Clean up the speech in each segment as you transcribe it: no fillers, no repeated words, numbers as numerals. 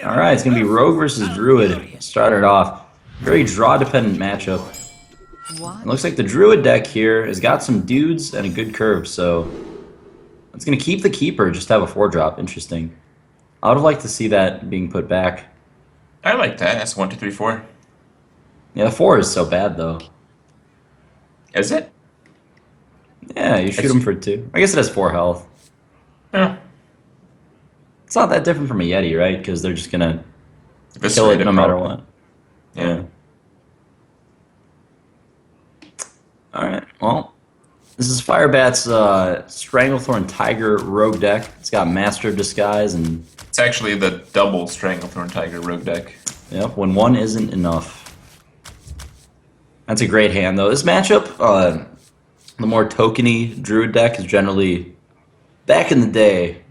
All right, it's gonna be Rogue versus Druid. Started off very draw-dependent matchup. It looks like the Druid deck here has got some dudes and a good curve, so it's gonna keep the Keeper, just have a 4-drop. Interesting. I would have liked to see that being put back. I like that. That's 1, 2, 3, 4. Yeah, the 4 is so bad though. Is it? Yeah, you shoot him for 2. I guess it has 4 health. Yeah. It's not that different from a Yeti, right? Because they're just gonna kill it Eviscerate no matter probably. what. Yeah. Alright, well, this is Firebat's Stranglethorn Tiger Rogue deck. It's got Master of Disguise and... It's actually the double Stranglethorn Tiger Rogue deck. Yep, when one isn't enough. That's a great hand, though. This matchup, the more tokeny Druid deck is generally... Back in the day,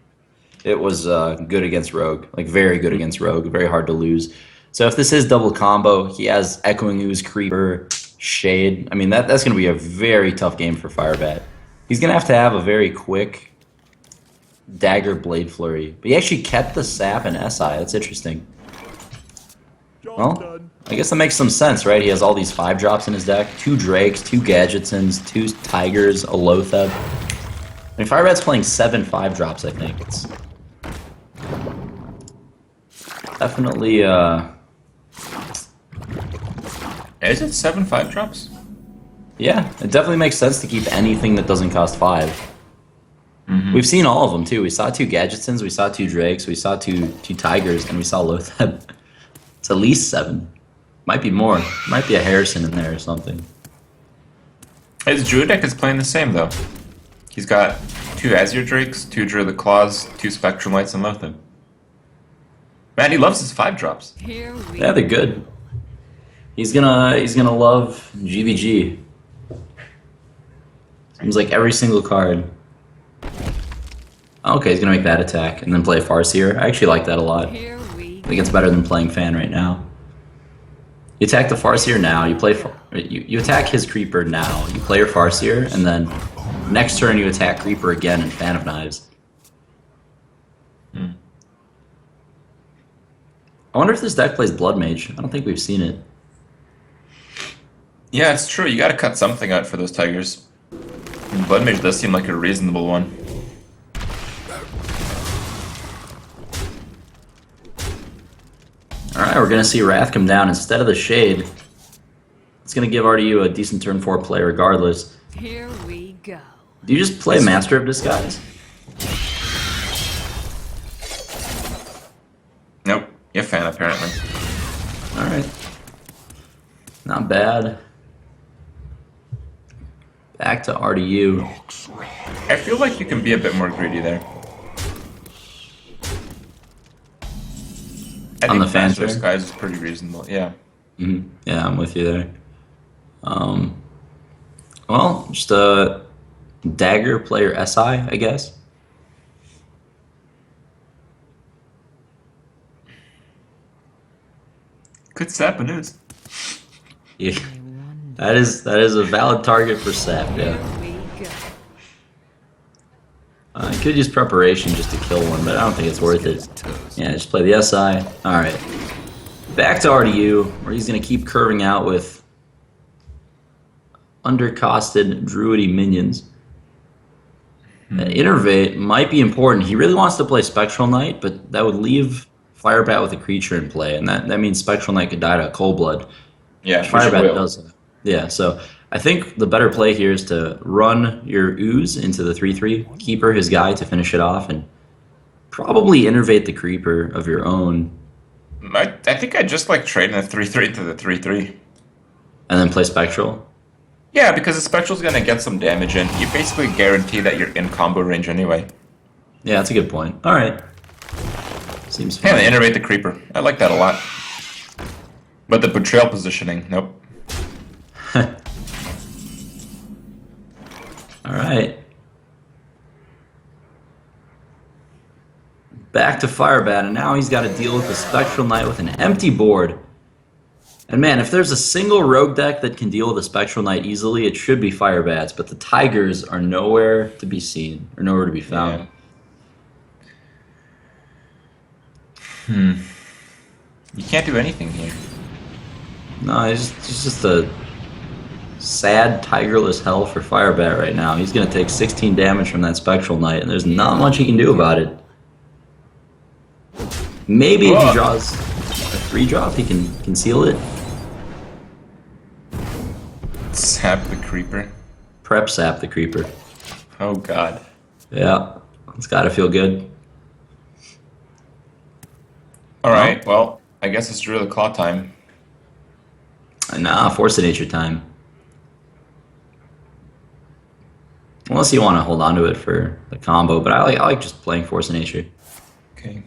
it was good against Rogue. Like, very good against Rogue. Very hard to lose. So if this is double combo, he has Echoing Ooze, Creeper, Shade. I mean, that's going to be a very tough game for Firebat. He's going to have a very quick Dagger Blade Flurry. But he actually kept the Sap and SI. That's interesting. Well, I guess that makes some sense, right? He has all these 5-drops in his deck. 2 Drakes, 2 Gadgetsons, 2 Tigers, a Lotheb. I mean, Firebat's playing 7 5-drops, I think. It's definitely, Is it 7 5-drops? yeah, it definitely makes sense to keep anything that doesn't cost 5. Mm-hmm. We've seen all of them, too. We saw 2 Gadgetsons, we saw 2 Drakes, we saw 2 Tigers, and we saw Lotheb. It's at least 7. Might be more. Might be a Harrison in there or something. His Druid deck is playing the same, though. He's got 2 Azure Drakes, 2 Druid Claws, 2 Spectrum Lights, and Lotheb. Man, he loves his 5-drops. Yeah, they're good. He's gonna love GVG. Seems like every single card. Okay, he's gonna make that attack and then play Farseer. I actually like that a lot. I think it's better than playing Fan right now. You attack the Farseer now. You play you attack his Creeper now. You play your Farseer, and then next turn you attack Creeper again and Fan of Knives. Hmm. I wonder if this deck plays Blood Mage. I don't think we've seen it. Yeah, it's true. You gotta cut something out for those Tigers. And Blood Mage does seem like a reasonable one. Alright, we're gonna see Wrath come down instead of the Shade. It's gonna give RDU a decent turn 4 play regardless. Here we go. Do you just play Master of Disguise? Nope. You have Fan, apparently. Alright. Not bad. Back to RDU. I feel like you can be a bit more greedy there. I On think the Fan Master of turn? Disguise is pretty reasonable, yeah. Yeah, I'm with you there. Well, just a Dagger player SI, I guess. Good sap it is. Yeah. That is a valid target for Sap, yeah. Here we go. I could use Preparation just to kill one, but I don't think it's worth it. Yeah, just play the SI. Alright. Back to RDU, where he's going to keep curving out with undercosted Druidy minions. Innervate might be important. He really wants to play Spectral Knight, but that would leave Firebat with a creature in play, and that means Spectral Knight could die to Cold Blood. Yeah, Firebat does that. Yeah, so I think the better play here is to run your Ooze into the 3/3, Keeper his guy to finish it off, and probably Innervate the Creeper of your own, I think I just like trading the 3/3 to the 3/3. and then play Spectral. Yeah, because the Spectral's gonna get some damage in. You basically guarantee that you're in combo range anyway. Yeah, that's a good point. Alright. Seems Yeah, fine. they iterate the Creeper. I like that a lot. But the Betrayal positioning, nope. Alright. Back to Firebat, and now he's got to deal with the Spectral Knight with an empty board. And man, if there's a single rogue deck that can deal with a Spectral Knight easily, it should be Firebat's, but the Tigers are nowhere to be seen, or nowhere to be found. Yeah. You can't do anything here. No, he's just a sad, tigerless hell for Firebat right now. He's going to take 16 damage from that Spectral Knight, and there's not much he can do about it. Maybe if he draws a 3-drop, he can conceal it. Sap the creeper. Prep sap the creeper. Oh god. Yeah, it's got to feel good. Alright, well, I guess it's Druid of the Claw time. Nah, Force of Nature time. Unless you want to hold on to it for the combo, but I like just playing Force of Nature. Okay.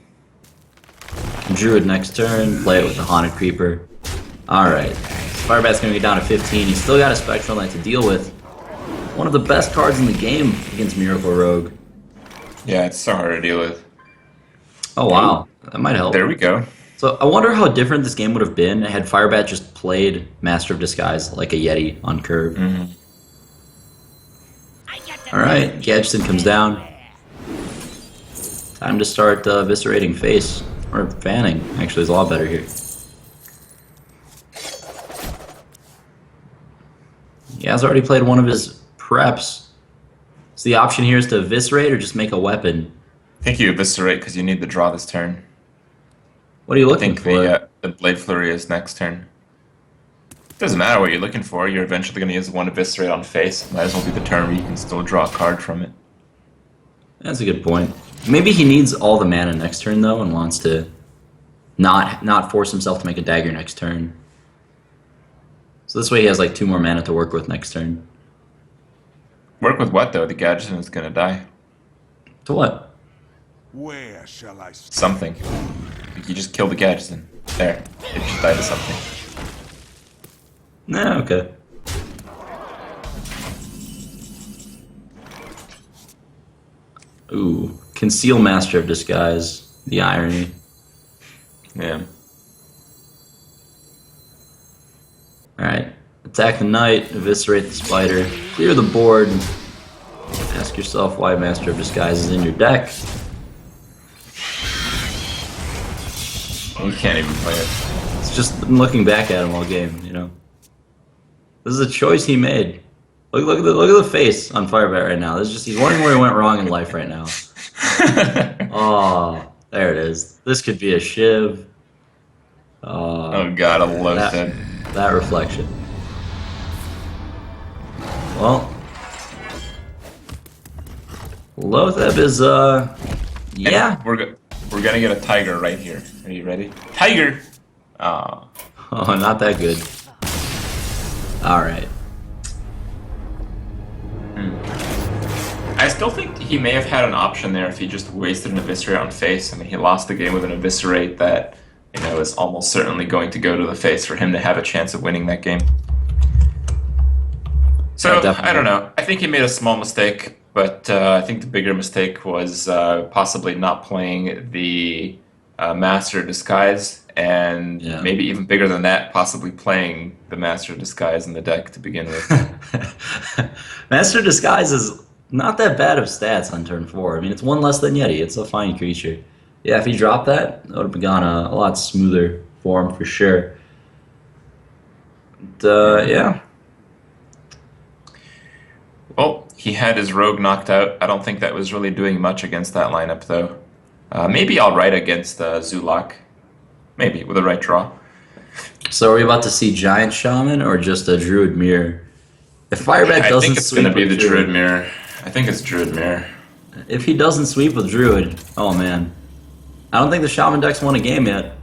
Druid next turn, play it with the Haunted Creeper. Alright. Firebat's gonna get down to 15. He's still got a Spectral Knight to deal with. One of the best cards in the game against Miracle Rogue. Yeah, it's so hard to deal with. Oh wow, that might help. There we go. So I wonder how different this game would have been had Firebat just played Master of Disguise like a Yeti on curve. Alright, Gadgeton comes down. Time to start eviscerating face. Or fanning, actually, is a lot better here. He has already played one of his preps. So the option here is to eviscerate or just make a weapon. I think you eviscerate because you need to draw this turn. What are you I looking think for? the Blade Flurry is next turn. Doesn't matter what you're looking for, you're eventually going to use one eviscerate on face. Might as well be the turn where you can still draw a card from it. That's a good point. Maybe he needs all the mana next turn though, and wants to not force himself to make a dagger next turn. So this way he has like 2 more mana to work with next turn. Work with what though? The Gadgeton is going to die. To what? Where shall I start? Something. Like you just kill the Gadgeton. There. It just died to something. Nah, okay. Ooh, Conceal Master of Disguise. The irony. Yeah. Alright. Attack the knight, eviscerate the spider, clear the board. Ask yourself why Master of Disguise is in your deck. You can't even play it. It's just looking back at him all game, you know. This is a choice he made. Look at the face on Firebat right now. This is just he's wondering where he went wrong in life right now. Oh, there it is. This could be a shiv. Oh god, a low set. That reflection. Well, Lotheb is yeah. We're gonna get a tiger right here. Are you ready? Tiger! Oh, not that good. Alright. I still think he may have had an option there if he just wasted an eviscerate on face. I mean, he lost the game with an eviscerate that, you know, is almost certainly going to go to the face for him to have a chance of winning that game. So, Yeah, I don't know. I think he made a small mistake, but I think the bigger mistake was possibly not playing the Master Disguise, and Yeah. maybe even bigger than that, possibly playing the Master Disguise in the deck to begin with. Master Disguise is not that bad of stats on turn 4. I mean, it's 1 less than Yeti. It's a fine creature. Yeah, if he dropped that, it would have gone a lot smoother for him for sure. But, yeah. Well, he had his rogue knocked out. I don't think that was really doing much against that lineup, though. Maybe all right against Zulak. Maybe, with the right draw. So are we about to see Giant Shaman or just a Druid Mirror? If Firebat I doesn't think it's sweep going to be with the Druid Mirror. I think it's Druid Mirror. If he doesn't sweep with Druid, oh man. I don't think the Shaman deck's won a game yet.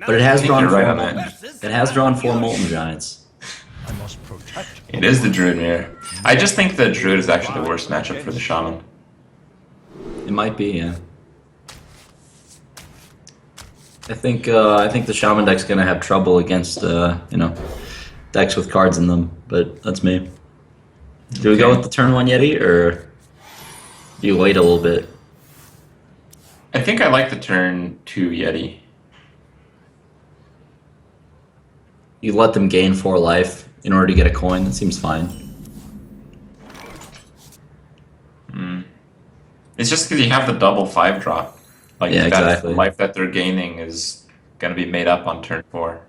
But it has I think drawn you're 4 right on Molten. that. It has drawn 4 Molten Giants. I must protect. It is the Druid Mirror. I just think the Druid is actually the worst matchup for the Shaman. It might be, yeah. I think the Shaman deck's gonna have trouble against you know, decks with cards in them, but that's me. Do we go with the turn 1 Yeti or do you wait a little bit? I think I like the turn 2 Yeti. You let them gain 4 life in order to get a coin, that seems fine. It's just because you have the double 5-drop. Like Yeah, that exactly. life that they're gaining is going to be made up on turn 4.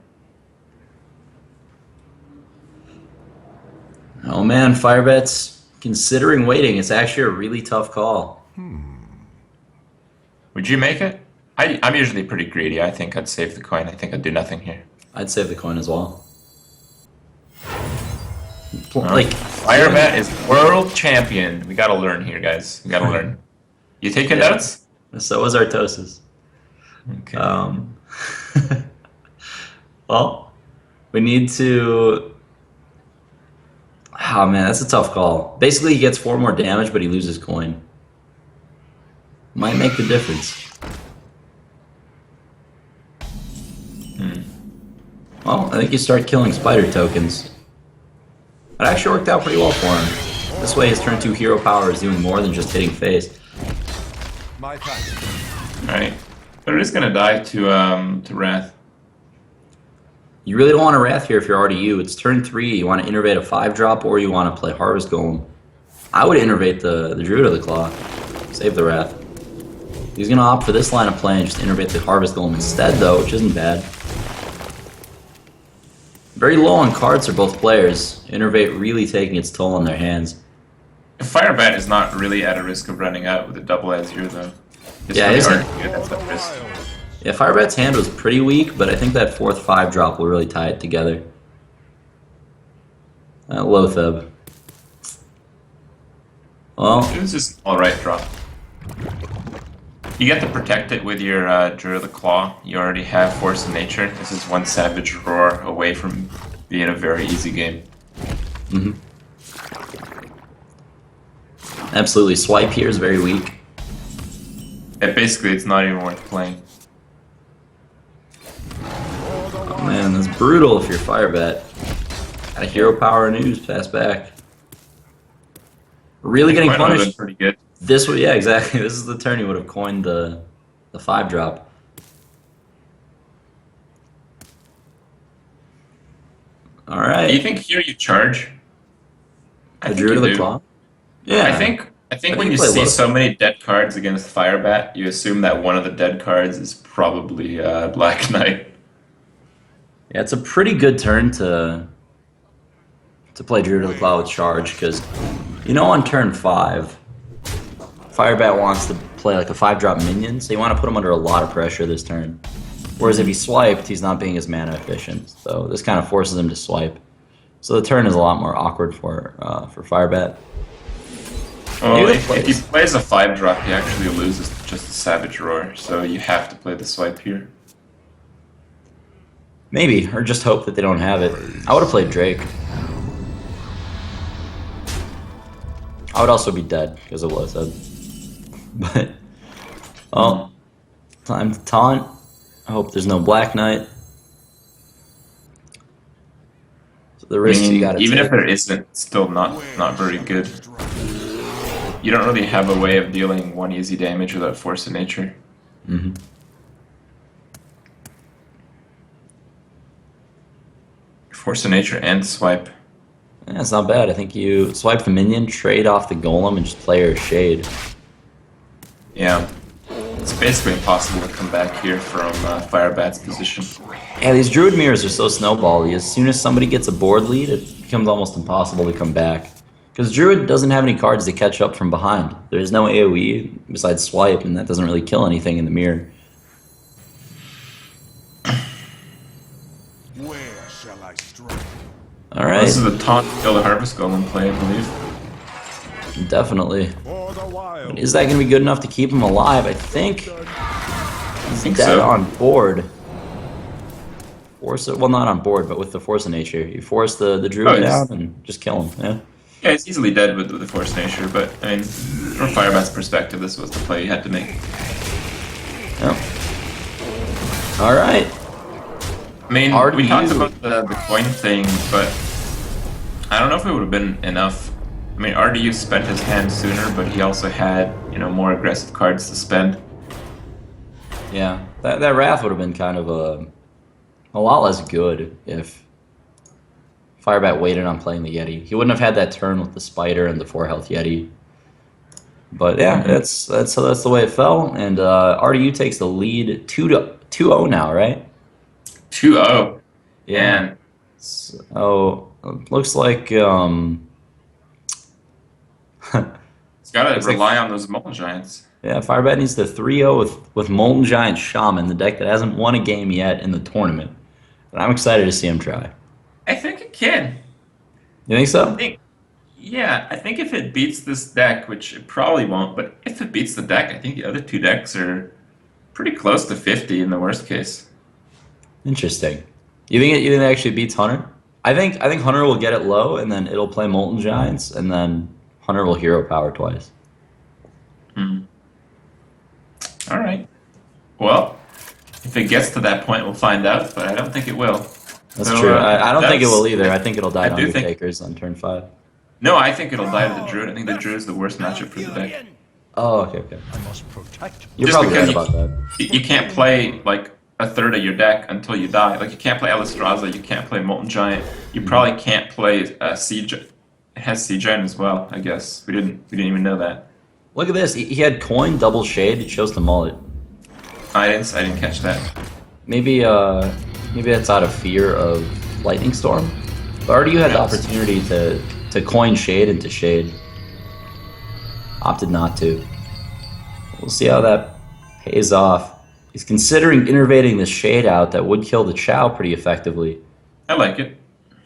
Oh man, Firebat's considering waiting. It's actually a really tough call. Would you make it? I'm usually pretty greedy. I think I'd save the coin. I think I'd do nothing here. I'd save the coin as well. Well, Like, Firebat is world champion. We gotta learn here, guys. We gotta learn. You taking Yeah. notes? So was Artosis. Okay. Well, we need to. Oh man, that's a tough call. Basically, he gets 4 more damage, but he loses coin. Might make the difference. Well, I think you start killing spider tokens. It actually worked out pretty well for him. This way, his turn 2 hero power is doing more than just hitting face. My time. Alright. But it is gonna die to Wrath. You really don't want to Wrath here if you're RDU. It's turn 3. You want to innervate a 5-drop, or you want to play Harvest Golem. I would innervate the Druid of the Claw. Save the Wrath. He's going to opt for this line of play and just innervate the Harvest Golem instead, though, which isn't bad. Very low on cards for both players. Innervate really taking its toll on their hands. Firebat is not really at a risk of running out with a double Azure, though. It's Yeah, really isn't RDU that's at risk. Yeah, Firebat's hand was pretty weak, but I think that 4th 5-drop will really tie it together. Lotheb. Well, It was just alright drop. You get to protect it with your Druid of the Claw. You already have Force of Nature. This is 1 Savage Roar away from being a very easy game. absolutely. Swipe here is very weak. Basically, it's not even worth playing. Oh man, that's brutal if you're Firebat. Got a hero power news, pass back. Really getting Might have been punished. pretty good. This would, yeah, exactly. This is the turn you would have coined the 5-drop. All right. Do you think here you charge? I The think Druid you of the do. Claw? Yeah. I think when you you play see low. so many dead cards against Firebat, you assume that one of the dead cards is probably Black Knight. Yeah, it's a pretty good turn to play Druid of the Claw with charge, because you know on turn 5, Firebat wants to play like a 5-drop minion, so you want to put him under a lot of pressure this turn. Whereas if he swiped, he's not being as mana efficient, so this kind of forces him to swipe. So the turn is a lot more awkward for Firebat. Well, Maybe the if he plays. plays a 5-drop, he actually loses just a Savage Roar, so you have to play the swipe here. Maybe, or just hope that they don't have it. I would have played Drake. I would also be dead because of Lotheb. But, oh, time to taunt. I hope there's no Black Knight. So the risks you gotta even take. if there isn't, it's still not very good. You don't really have a way of dealing 1 easy damage without Force of Nature. Force of Nature and swipe. Yeah, it's not bad. I think you swipe the minion, trade off the golem, and just play your shade. Yeah. It's basically impossible to come back here from Firebat's position. Yeah, these Druid mirrors are so snowbally. As soon as somebody gets a board lead, it becomes almost impossible to come back. Because Druid doesn't have any cards to catch up from behind. There's no AoE besides swipe, and that doesn't really kill anything in the mirror. Where shall I strike? Alright, This is a taunt to kill the Harvest Golem play, I believe. definitely. For the wild. Is that going to be good enough to keep him alive? I think I think dead so. on board. Force it, well, not on board, but with the Force of Nature. You force the Druid it's- down and just kill him, yeah. Yeah, it's easily dead with the Force of Nature, but I mean, from Firebat's perspective, this was the play you had to make. Yep. Alright. I mean, RDU. we talked about the coin thing, but I don't know if it would have been enough. I mean, RDU spent his hand sooner, but he also had, more aggressive cards to spend. Yeah, that Wrath would have been kind of a lot less good if Firebat waited on playing the Yeti. He wouldn't have had that turn with the Spider and the 4 health Yeti. But yeah, that's the way it fell, and RDU takes the lead 2-0 now, right? 2-0. Yeah. And So looks like he's got to looks like rely on those Molten Giants. yeah, Firebat needs the 3-0 with Molten Giant Shaman, the deck that hasn't won a game yet in the tournament. But I'm excited to see him try. I think it can. You think I so? think, yeah, I think if it beats this deck, which it probably won't, but if it beats the deck, I think the other two decks are pretty close to 50 in the worst case. Interesting. You think it actually beats Hunter? I think Hunter will get it low, and then it'll play Molten Giants, and then Hunter will hero power twice. Hmm. All right. Well, if it gets to that point, we'll find out, but I don't think it will. That's So, true. I don't think it will either. I I think it'll die to do think. Undertakers on turn 5. No, I think it'll die to the Druid. I think the Druid is the worst matchup for the deck. Oh, okay, okay. I must protect. You're Just probably because right about that. you can't play like a third of your deck until you die. Like you can't play Alistraza, you can't play Molten Giant, you probably can't play Siege. It has Siege Giant as well, I guess. We didn't even know that. Look at this. He had coin, double shade. He chose the mullet. I didn't catch that. Maybe that's out of fear of lightning storm. But already you had the opportunity to coin shade into shade. Opted not to. We'll see how that pays off. He's considering innervating the shade out that would kill the Chow pretty effectively. I like it.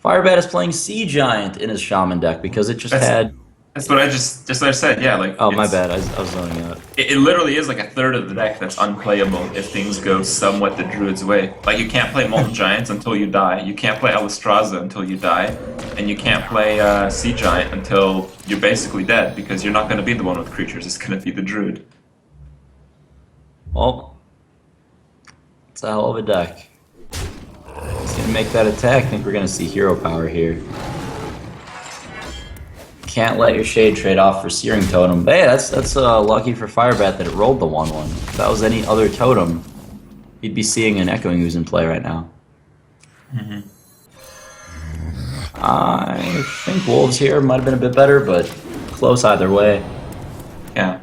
Firebat is playing Sea Giant in his Shaman deck because it just had... That's what I just what I said. Yeah, like Oh, my bad. I was zoning out. it literally is like a third of the deck that's unplayable if things go somewhat the Druid's way. Like you can't play Molten Giants until you die. You can't play Alistraza until you die, and you can't play Sea Giant until you're basically dead because you're not going to be the one with creatures. It's going to be the Druid. Well, it's a hell of a deck. He's going to make that attack. I think we're going to see hero power here. Can't let your shade trade off for Searing Totem. But hey, that's lucky for Firebat that it rolled the 1/1. If that was any other totem, he'd be seeing an Echoing Ooze in play right now. I think Wolves here might have been a bit better, but close either way. Yeah.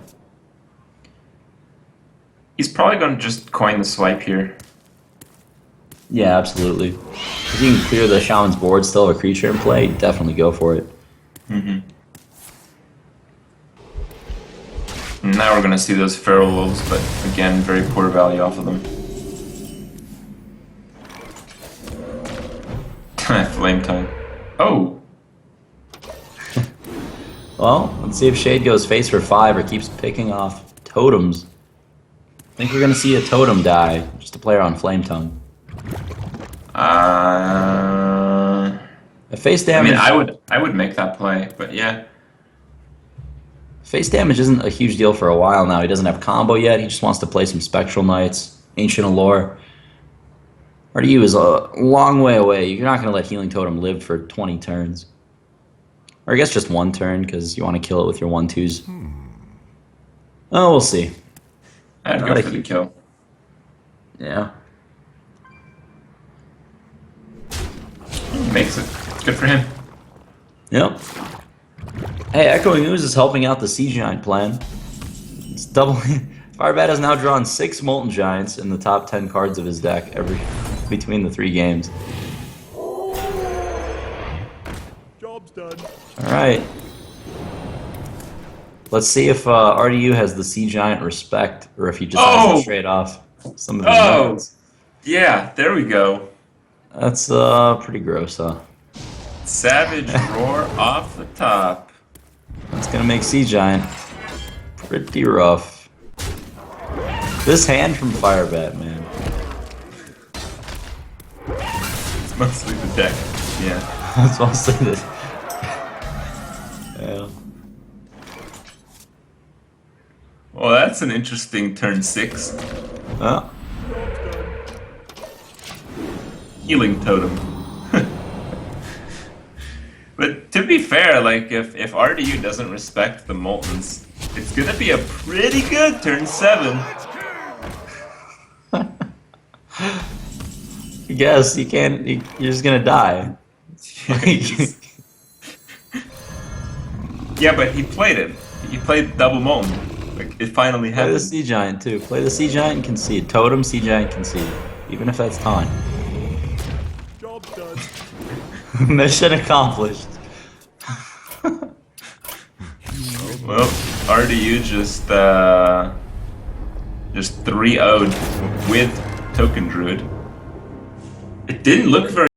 He's probably going to just coin the swipe here. Yeah, absolutely. If you can clear the Shaman's board, still have a creature in play, definitely go for it. Now we're going to see those Feral Wolves, but again, very poor value off of them. Flame Tongue. Oh! Well, let's see if Shade goes face for 5 or keeps picking off totems. I think we're going to see a totem die, just a player on Flame Tongue. Face damage. I mean, I would make that play, but yeah. Face damage isn't a huge deal for a while now. He doesn't have combo yet. He just wants to play some Spectral Knights, Ancient Allure. RDU is a long way away. You're not going to let Healing Totem live for 20 turns. Or I guess just 1 turn, because you want to kill it with your 1/2s. Oh, we'll see. I'd go for the kill. Yeah. He makes it. Good for him. Yep. Hey, Echoing Ooze is helping out the Sea Giant plan. It's doubling. Firebat has now drawn 6 Molten Giants in the top 10 cards of his deck between the 3 games. Job's done. Alright. Let's see if RDU has the Sea Giant respect, or if he just has to trade off some of his cards. Yeah, there we go. That's pretty gross, huh? Savage Roar off the top. That's gonna make Sea Giant pretty rough. This hand from Firebat, man. It's mostly the deck. Yeah. That's mostly the... Yeah. Well, that's an interesting turn 6. Oh. Healing Totem. But to be fair, like if RDU doesn't respect the Moltens, it's gonna be a pretty good turn 7. I guess you can't. You're just gonna die. Yeah, but he played it. He played double molten. Like, it finally Play the happened. Sea Giant too. Play the Sea Giant and concede. Totem, Sea Giant, concede. Even if that's taunt. Job's done. Mission accomplished. Well, RDU just 3-0'd with Token Druid. It didn't look very